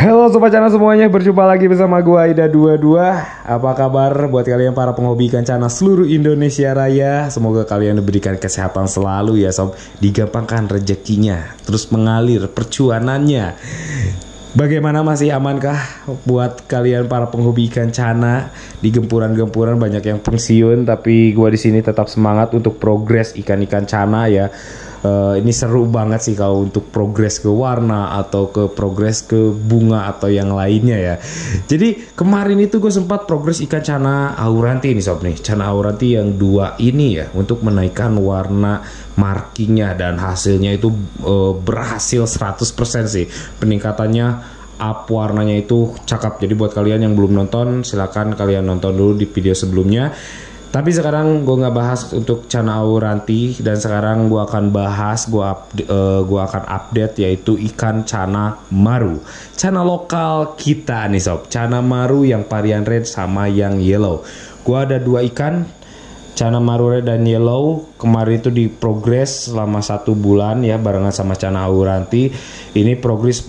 Halo Sobat Cana semuanya, berjumpa lagi bersama gua Ida22. Apa kabar buat kalian para penghobi ikan cana seluruh Indonesia Raya? Semoga kalian diberikan kesehatan selalu ya sob, digampangkan rezekinya, terus mengalir percuanannya. Bagaimana, masih amankah buat kalian para penghobi ikan cana? Di gempuran-gempuran banyak yang pensiun, tapi gua di sini tetap semangat untuk progres ikan-ikan cana ya. Ini seru banget sih kalau untuk progres ke warna atau ke progres ke bunga atau yang lainnya ya. Jadi kemarin itu gue sempat progres ikan cana auranti nih sob nih, cana auranti yang dua ini ya, untuk menaikkan warna markingnya, dan hasilnya itu berhasil 100% sih peningkatannya. Up warnanya itu cakep. Jadi buat kalian yang belum nonton, silahkan kalian nonton dulu di video sebelumnya. Tapi sekarang gue nggak bahas untuk cana auranti, dan sekarang gue akan bahas, gue akan update yaitu ikan cana maru, cana lokal kita nih sob, cana maru yang varian red sama yang yellow. Gue ada dua ikan cana maru red dan yellow. Kemarin itu di progres selama 1 bulan ya barengan sama cana auranti. Ini progres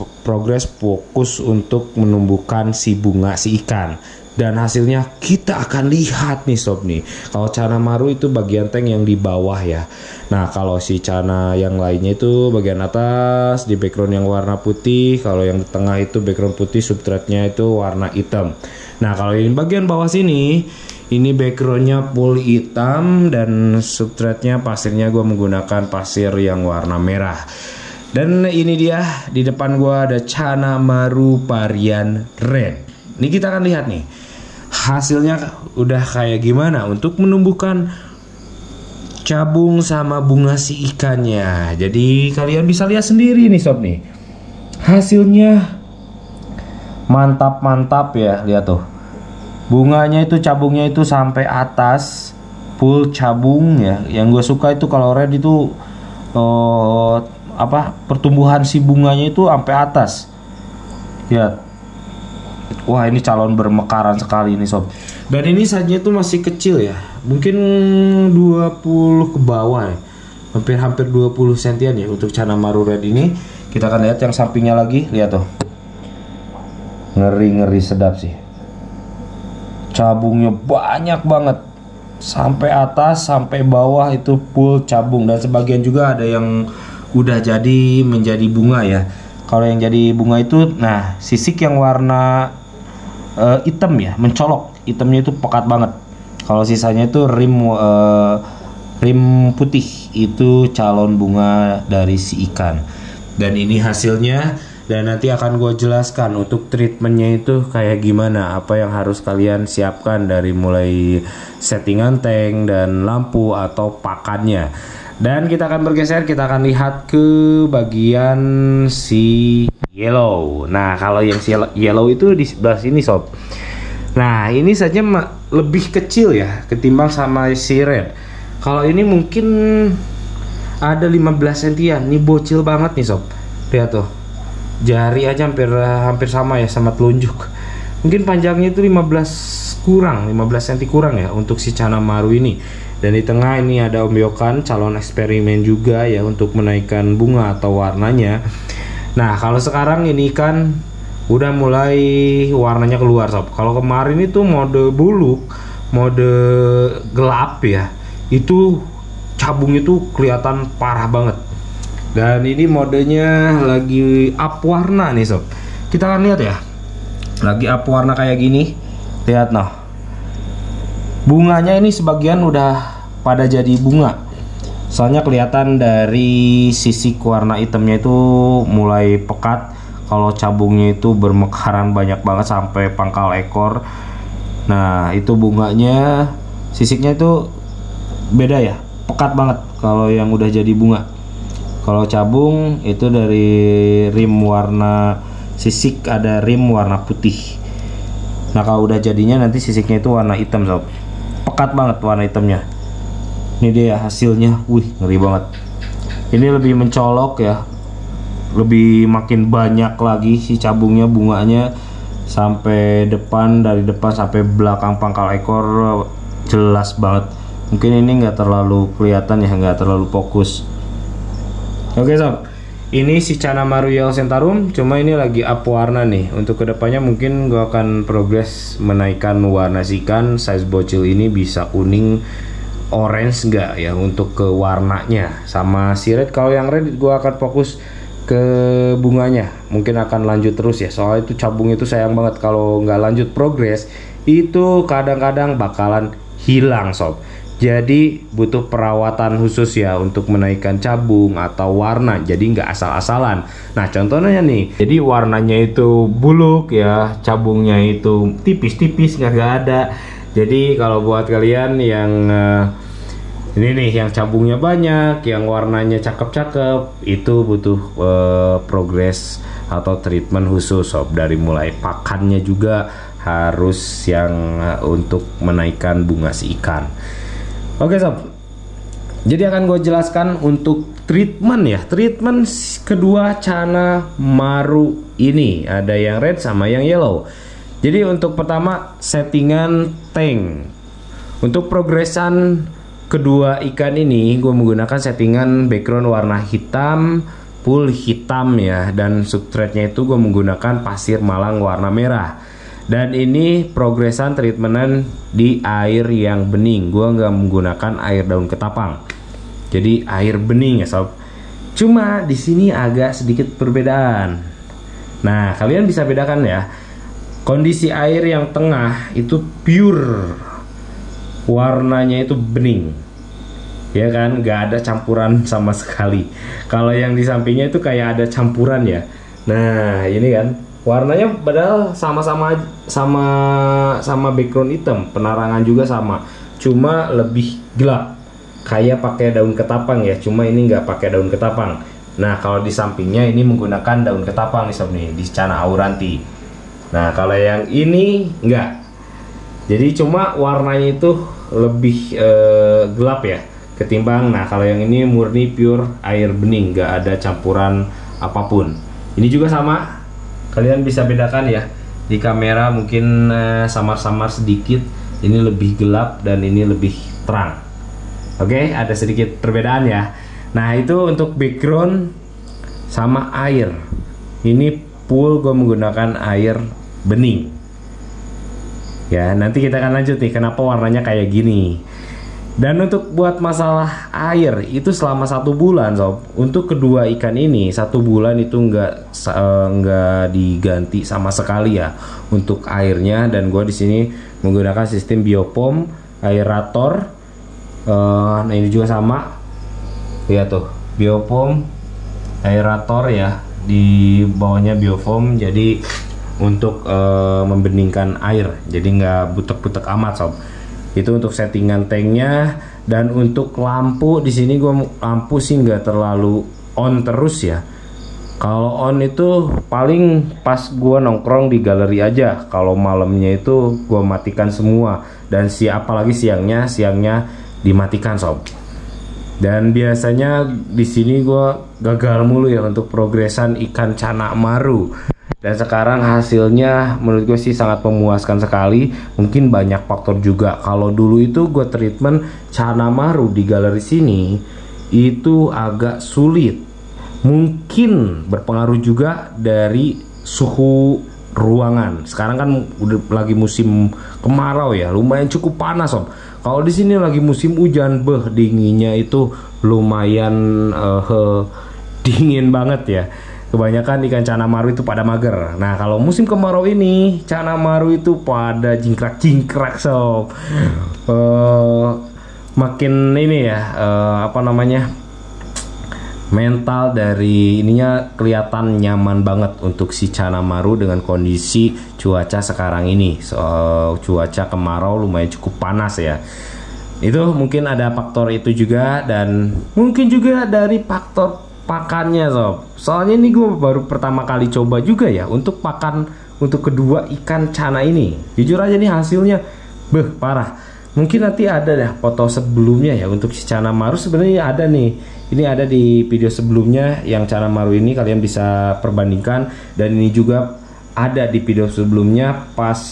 fokus untuk menumbuhkan si bunga si ikan. Dan hasilnya kita akan lihat nih sob nih. Kalau cana maru itu bagian tank yang di bawah ya. Nah kalau si cana yang lainnya itu bagian atas di background yang warna putih. Kalau yang di tengah itu background putih, substratnya itu warna hitam. Nah kalau ini bagian bawah sini, ini backgroundnya full hitam dan substratnya pasirnya gue menggunakan pasir yang warna merah. Dan ini dia, di depan gue ada cana maru varian red. Ini kita akan lihat nih hasilnya udah kayak gimana untuk menumbuhkan cabung sama bunga si ikannya. Jadi kalian bisa lihat sendiri nih sob nih, hasilnya mantap ya. Lihat tuh, bunganya itu, cabungnya itu sampai atas full cabung ya. Yang gue suka itu kalau red itu pertumbuhan si bunganya itu sampai atas. Lihat. Wah ini calon bermekaran sekali nih sob. Dan ini saja itu masih kecil ya, mungkin 20 ke bawah ya, hampir 20 sentian ya untuk cana maru red ini. Kita akan lihat yang sampingnya lagi. Lihat tuh, ngeri sedap sih. Cabungnya banyak banget, sampai atas sampai bawah itu full cabung. Dan sebagian juga ada yang udah jadi menjadi bunga ya. Kalau yang jadi bunga itu, nah sisik yang warna hitam ya, mencolok, hitamnya itu pekat banget. Kalau sisanya itu rim putih, itu calon bunga dari si ikan. Dan ini hasilnya, dan nanti akan gue jelaskan untuk treatmentnya itu kayak gimana, apa yang harus kalian siapkan dari mulai settingan tank dan lampu atau pakannya. Dan kita akan bergeser, kita akan lihat ke bagian si yellow. Nah kalau yang si yellow itu di sebelah sini sob. Nah ini saja lebih kecil ya ketimbang sama si red. Kalau ini mungkin ada 15 sentian. Ini bocil banget nih sob. Lihat tuh, jari aja hampir sama ya sama telunjuk. Mungkin panjangnya itu 15 cm kurang ya untuk si cana maru ini. Dan di tengah ini ada ombyokan calon eksperimen juga ya untuk menaikkan bunga atau warnanya. Nah kalau sekarang ini kan udah mulai warnanya keluar sob. Kalau kemarin itu mode buluk, mode gelap ya, itu cabung itu kelihatan parah banget. Dan ini modenya lagi up warna nih sob. Kita akan lihat ya, lagi up warna kayak gini. Lihat nah, bunganya ini sebagian udah pada jadi bunga. Soalnya kelihatan dari sisik warna hitamnya itu mulai pekat. Kalau cabungnya itu bermekaran banyak banget sampai pangkal ekor. Nah itu bunganya, sisiknya itu beda ya, pekat banget kalau yang udah jadi bunga. Kalau cabung itu dari rim warna sisik, ada rim warna putih. Nah kalau udah jadinya nanti sisiknya itu warna hitam sob, pekat banget warna hitamnya. Ini dia hasilnya, wih ngeri banget. Ini lebih mencolok ya, lebih makin banyak lagi si cabungnya, bunganya sampai depan, dari depan sampai belakang pangkal ekor jelas banget. Mungkin ini nggak terlalu kelihatan ya, nggak terlalu fokus. Oke sob, Ini si Canamaru Yellow Centaurum, cuma ini lagi up warna nih. Untuk kedepannya mungkin gue akan progres menaikkan warna si ikan. Size bocil ini bisa kuning, orange enggak ya untuk ke warnanya. Sama si red, kalau yang red gue akan fokus ke bunganya. Mungkin akan lanjut terus ya, soalnya itu cabung itu sayang banget kalau nggak lanjut progres itu kadang-kadang bakalan hilang sob. Jadi butuh perawatan khusus ya untuk menaikkan cabung atau warna. Jadi nggak asal-asalan. Nah contohnya nih, jadi warnanya itu buluk ya, cabungnya itu tipis-tipis nggak ada. Jadi kalau buat kalian yang ini nih, yang cabungnya banyak, yang warnanya cakep-cakep, itu butuh progres atau treatment khusus sob. Dari mulai pakannya juga harus yang untuk menaikkan bunga si ikan. Oke sob, jadi akan gue jelaskan untuk treatment ya. Treatment kedua Canamaru ini ada yang red sama yang yellow. Jadi untuk pertama settingan tank. Untuk progresan kedua ikan ini gue menggunakan settingan background warna hitam, full hitam ya. Dan substratenya itu gue menggunakan pasir malang warna merah. Dan ini progresan treatmentan di air yang bening. Gua nggak menggunakan air daun ketapang. Jadi air bening ya sob. Cuma di sini agak sedikit perbedaan. Nah kalian bisa bedakan ya. Kondisi air yang tengah itu pure, warnanya itu bening, ya kan, nggak ada campuran sama sekali. Kalau yang di sampingnya itu kayak ada campuran ya. Nah ini kan. Warnanya padahal sama background hitam, penerangan juga sama, cuma lebih gelap, kayak pakai daun ketapang ya. Cuma ini nggak pakai daun ketapang. Nah kalau di sampingnya ini menggunakan daun ketapang nih sob nih, di Cana Auranti. Nah kalau yang ini enggak, jadi cuma warnanya itu lebih gelap ya ketimbang. Nah kalau yang ini murni pure air bening, nggak ada campuran apapun. Ini juga sama. Kalian bisa bedakan ya, di kamera mungkin samar-samar sedikit, ini lebih gelap dan ini lebih terang. Oke, ada sedikit perbedaan ya. Nah itu untuk background sama air. Ini full gue menggunakan air bening. Ya nanti kita akan lanjut nih kenapa warnanya kayak gini. Dan untuk buat masalah air itu selama 1 bulan sob. Untuk kedua ikan ini 1 bulan itu nggak diganti sama sekali ya untuk airnya. Dan gua di sini menggunakan sistem biopom aerator. Nah ini juga sama. Lihat tuh biopom aerator ya, di bawahnya biofoam. Jadi untuk membeningkan air. Jadi nggak butek-butek amat sob. Itu untuk settingan tanknya. Dan untuk lampu di sini gue lampu sih nggak terlalu on terus ya. Kalau on itu paling pas gue nongkrong di galeri aja. Kalau malamnya itu gue matikan semua. Dan apalagi siangnya dimatikan sob. Dan biasanya di sini gue gagal mulu ya untuk progresan ikan Canamaru. Dan sekarang hasilnya menurut gue sih sangat memuaskan sekali. Mungkin banyak faktor juga. Kalau dulu itu gue treatment Canamaru di galeri sini itu agak sulit. Mungkin berpengaruh juga dari suhu ruangan. Sekarang kan udah lagi musim kemarau ya, lumayan cukup panas sob. Kalau di sini lagi musim hujan, dinginnya itu lumayan dingin banget ya. Kebanyakan ikan Canamaru itu pada mager. Nah kalau musim kemarau ini Canamaru itu pada jingkrak-jingkrak sob. Makin ini ya apa namanya, mental dari ininya kelihatan nyaman banget untuk si Canamaru dengan kondisi cuaca sekarang ini. Cuaca kemarau lumayan cukup panas ya. Itu mungkin ada faktor itu juga. Dan mungkin juga dari faktor pakannya sob. Soalnya ini gue baru pertama kali coba juga ya untuk pakan untuk kedua ikan Cana ini. Jujur aja nih hasilnya parah. Mungkin nanti ada deh foto sebelumnya ya untuk si Canamaru. Sebenarnya ada nih, ini ada di video sebelumnya yang Canamaru ini, kalian bisa perbandingkan. Dan ini juga ada di video sebelumnya pas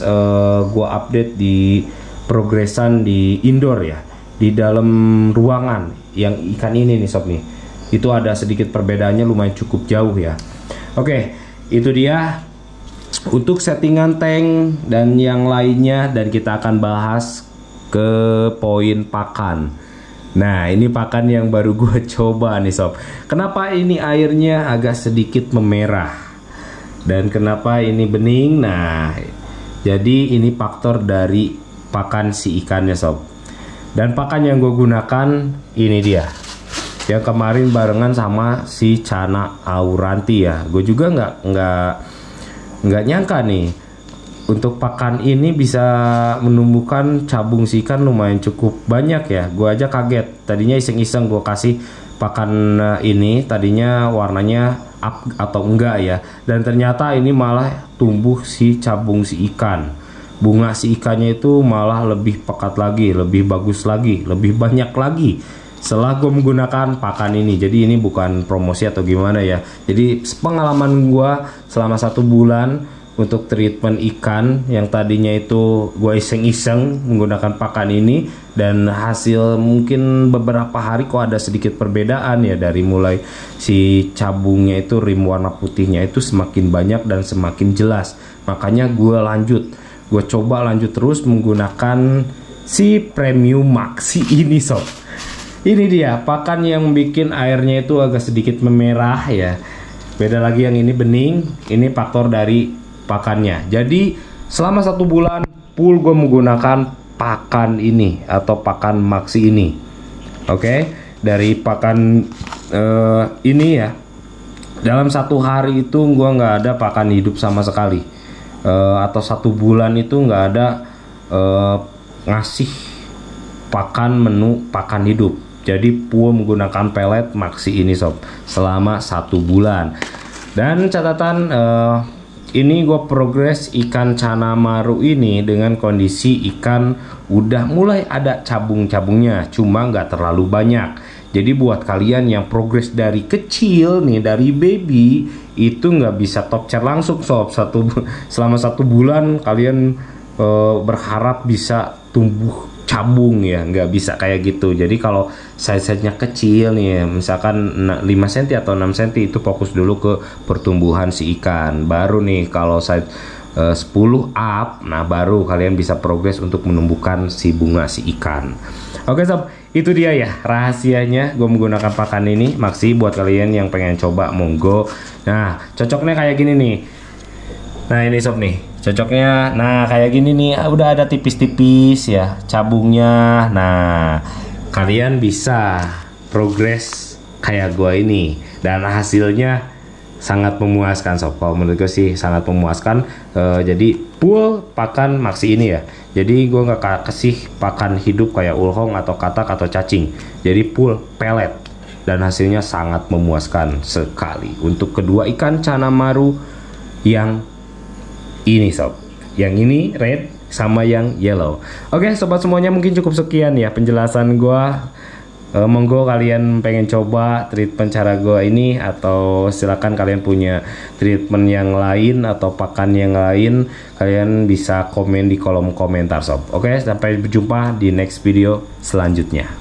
gue update di progresan di indoor ya, di dalam ruangan yang ikan ini nih sob nih. itu ada sedikit perbedaannya, lumayan cukup jauh ya. Oke, itu dia untuk settingan tank dan yang lainnya, dan kita akan bahas ke poin pakan. Nah, ini pakan yang baru gue coba nih sob. Kenapa ini airnya agak sedikit memerah dan kenapa ini bening? Nah, jadi ini faktor dari pakan si ikannya sob. Dan pakan yang gue gunakan ini dia, yang kemarin barengan sama si Cana Auranti ya. Gue juga nggak nyangka nih untuk pakan ini bisa menumbuhkan cabung si ikan lumayan cukup banyak ya. Gue aja kaget. Tadinya iseng-iseng gue kasih pakan ini, tadinya warnanya up atau enggak ya. Dan ternyata ini malah tumbuh si cabung si ikan. Bunga si ikannya itu malah lebih pekat lagi, lebih bagus lagi, lebih banyak lagi setelah gue menggunakan pakan ini. Jadi ini bukan promosi atau gimana ya. Jadi pengalaman gue selama 1 bulan untuk treatment ikan yang tadinya itu gue iseng-iseng menggunakan pakan ini, dan hasil mungkin beberapa hari kok ada sedikit perbedaan ya, dari mulai si cabungnya itu rim warna putihnya itu semakin banyak dan semakin jelas. Makanya gue coba lanjut terus menggunakan si Premium Maxi ini sob. Ini dia pakan yang bikin airnya itu agak sedikit memerah ya. Beda lagi yang ini bening, ini faktor dari pakannya. Jadi selama 1 bulan full gue menggunakan pakan ini atau pakan Maxi ini. Oke, dari pakan ini ya, dalam 1 hari itu gue nggak ada pakan hidup sama sekali. Atau 1 bulan itu nggak ada ngasih pakan menu pakan hidup. Jadi full menggunakan pelet Maxi ini sob selama 1 bulan. Dan catatan ini gue progres ikan Cana Maru ini dengan kondisi ikan udah mulai ada cabung-cabungnya, cuma nggak terlalu banyak. Jadi buat kalian yang progres dari kecil nih, dari baby, itu nggak bisa top chair langsung sob. Selama 1 bulan kalian berharap bisa tumbuh cabung ya, nggak bisa kayak gitu. Jadi kalau size-nya kecil nih, misalkan 5 cm atau 6 cm, itu fokus dulu ke pertumbuhan si ikan. Baru nih kalau size 10 up, nah baru kalian bisa progres untuk menumbuhkan si bunga si ikan. Oke sob, itu dia ya rahasianya gue menggunakan pakan ini Maxi. Buat kalian yang pengen coba monggo. Nah, cocoknya kayak gini nih. Nah ini sob nih, cocoknya nah kayak gini nih, udah ada tipis-tipis ya cabungnya. Nah, kalian bisa progres kayak gue ini, dan hasilnya sangat memuaskan sob. Kalau menurut gue sih sangat memuaskan. Jadi full pakan Maxi ini ya. Jadi gue nggak kasih pakan hidup kayak ulhong atau katak atau cacing. Jadi full pelet, dan hasilnya sangat memuaskan sekali untuk kedua ikan Cana Maru yang ini sob. Yang ini red sama yang yellow. Oke sobat semuanya, mungkin cukup sekian ya penjelasan gue. Monggo kalian pengen coba treatment cara gue ini, atau silakan kalian punya treatment yang lain atau pakan yang lain, kalian bisa komen di kolom komentar sob. Oke, sampai berjumpa di next video selanjutnya.